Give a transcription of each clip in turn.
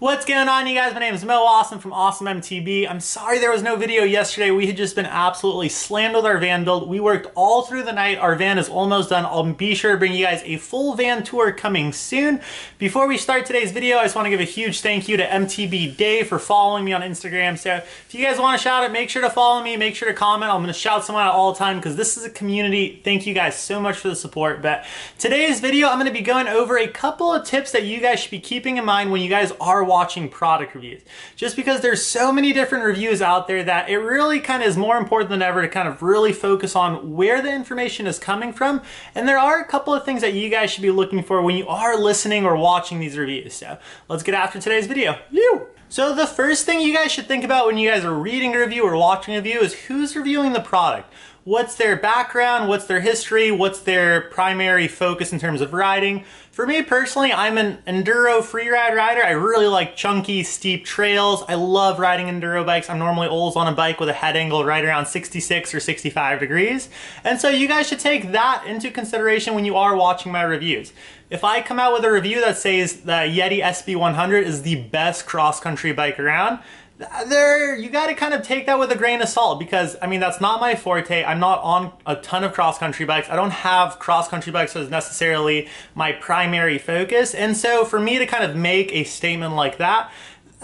What's going on, you guys? My name is Mo Awesome from Awesome MTB. I'm sorry there was no video yesterday. We had just been absolutely slammed with our van build. We worked all through the night. Our van is almost done. I'll be sure to bring you guys a full van tour coming soon. Before we start today's video, I just want to give a huge thank you to MTB Dave for following me on Instagram. So if you guys want to shout it, make sure to follow me, make sure to comment. I'm going to shout someone out all the time because this is a community. Thank you guys so much for the support. But today's video, I'm going to be going over a couple of tips that you guys should be keeping in mind when you guys are watching product reviews. Just because there's so many different reviews out there that it really kind of is more important than ever to kind of really focus on where the information is coming from. And there are a couple of things that you guys should be looking for when you are listening or watching these reviews. So let's get after today's video. So the first thing you guys should think about when you guys are reading a review or watching a review is who's reviewing the product. What's their background? What's their history? What's their primary focus in terms of riding? For me personally, I'm an enduro freeride rider. I really like chunky, steep trails. I love riding enduro bikes. I'm normally always on a bike with a head angle right around 66 or 65 degrees. And so you guys should take that into consideration when you are watching my reviews. If I come out with a review that says the Yeti SB100 is the best cross-country bike around, you got to kind of take that with a grain of salt because, I mean, that's not my forte. I'm not on a ton of cross-country bikes. I don't have cross-country bikes as necessarily my primary focus. And so for me to kind of make a statement like that,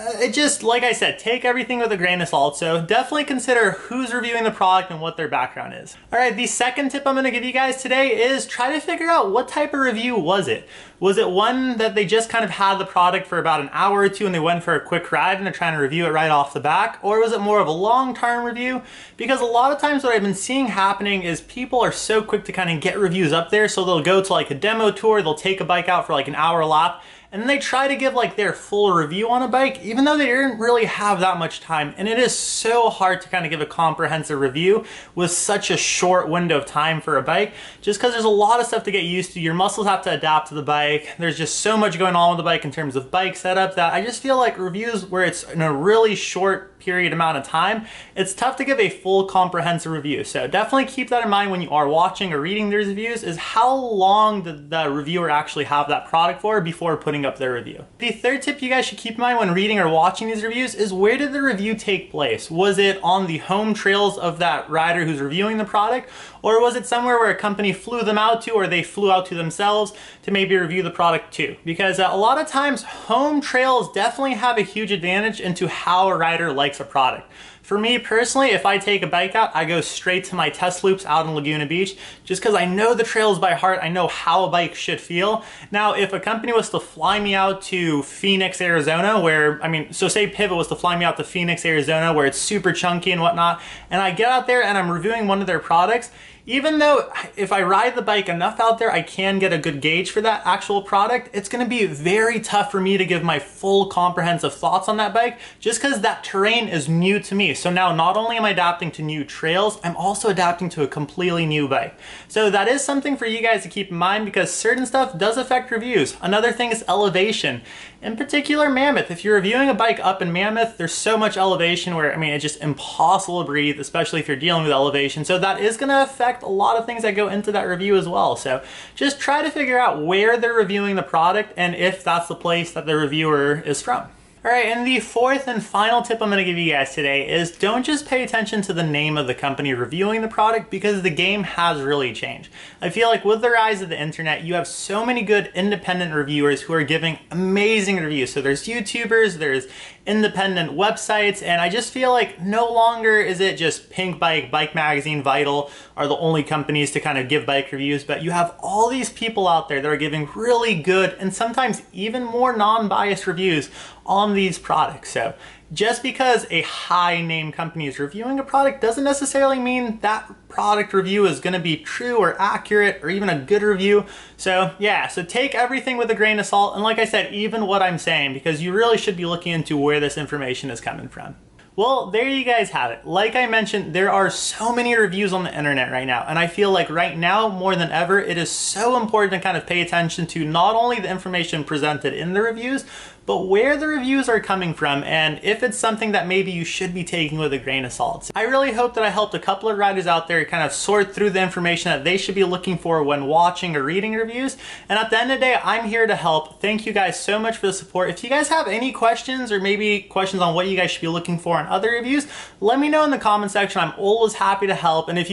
it just, like I said, take everything with a grain of salt. So definitely consider who's reviewing the product and what their background is. All right, the second tip I'm going to give you guys today is try to figure out what type of review was it. Was it one that they just kind of had the product for about an hour or two and they went for a quick ride and they're trying to review it right off the back? Or was it more of a long-term review? Because a lot of times what I've been seeing happening is people are so quick to kind of get reviews up there. So they'll go to like a demo tour, they'll take a bike out for like an hour lap, and then they try to give like their full review on a bike, even though they didn't really have that much time. And it is so hard to kind of give a comprehensive review with such a short window of time for a bike, just because there's a lot of stuff to get used to. Your muscles have to adapt to the bike. There's just so much going on with the bike in terms of bike setup that I just feel like reviews where it's in a really short period amount of time, it's tough to give a full comprehensive review. So definitely keep that in mind when you are watching or reading these reviews, is how long did the reviewer actually have that product for before putting up their review. The third tip you guys should keep in mind when reading or watching these reviews is where did the review take place? Was it on the home trails of that rider who's reviewing the product? Or was it somewhere where a company flew them out to, or they flew out to themselves to maybe review the product too? Because a lot of times home trails definitely have a huge advantage into how a rider likes a product. For me personally, if I take a bike out, I go straight to my test loops out in Laguna Beach, just because I know the trails by heart. I know how a bike should feel. Now, if a company was to fly me out to Phoenix, Arizona, where, I mean, so say Pivot was to fly me out to Phoenix, Arizona, where it's super chunky and whatnot, and I get out there and I'm reviewing one of their products, even though if I ride the bike enough out there, I can get a good gauge for that actual product, it's going to be very tough for me to give my full comprehensive thoughts on that bike just because that terrain is new to me. So now not only am I adapting to new trails, I'm also adapting to a completely new bike. So that is something for you guys to keep in mind because certain stuff does affect reviews. Another thing is elevation. In particular, Mammoth. If you're reviewing a bike up in Mammoth, there's so much elevation where, I mean, it's just impossible to breathe, especially if you're dealing with elevation. So that is going to affect a lot of things that go into that review as well. So just try to figure out where they're reviewing the product and if that's the place that the reviewer is from. All right, and the fourth and final tip I'm going to give you guys today is don't just pay attention to the name of the company reviewing the product because the game has really changed. I feel like with the rise of the internet, you have so many good independent reviewers who are giving amazing reviews. So there's YouTubers, there's independent websites, and I just feel like no longer is it just Pink Bike, Bike Magazine, Vital are the only companies to kind of give bike reviews, but you have all these people out there that are giving really good and sometimes even more non-biased reviews on these products. So just because a high name company is reviewing a product doesn't necessarily mean that product review is going to be true or accurate or even a good review. So yeah, so take everything with a grain of salt. And like I said, even what I'm saying, because you really should be looking into where this information is coming from. Well, there you guys have it. Like I mentioned, there are so many reviews on the internet right now, and I feel like right now, more than ever, it is so important to kind of pay attention to not only the information presented in the reviews, but where the reviews are coming from and if it's something that maybe you should be taking with a grain of salt. I really hope that I helped a couple of riders out there kind of sort through the information that they should be looking for when watching or reading reviews. And at the end of the day, I'm here to help. Thank you guys so much for the support. If you guys have any questions or maybe questions on what you guys should be looking for in other reviews, let me know in the comment section. I'm always happy to help. And if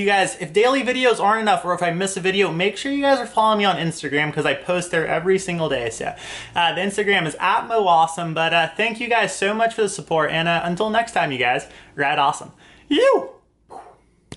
daily videos aren't enough or if I miss a video, make sure you guys are following me on Instagram because I post there every single day. So the Instagram is @MoAwesome. But thank you guys so much for the support. And until next time, you guys, ride awesome. You!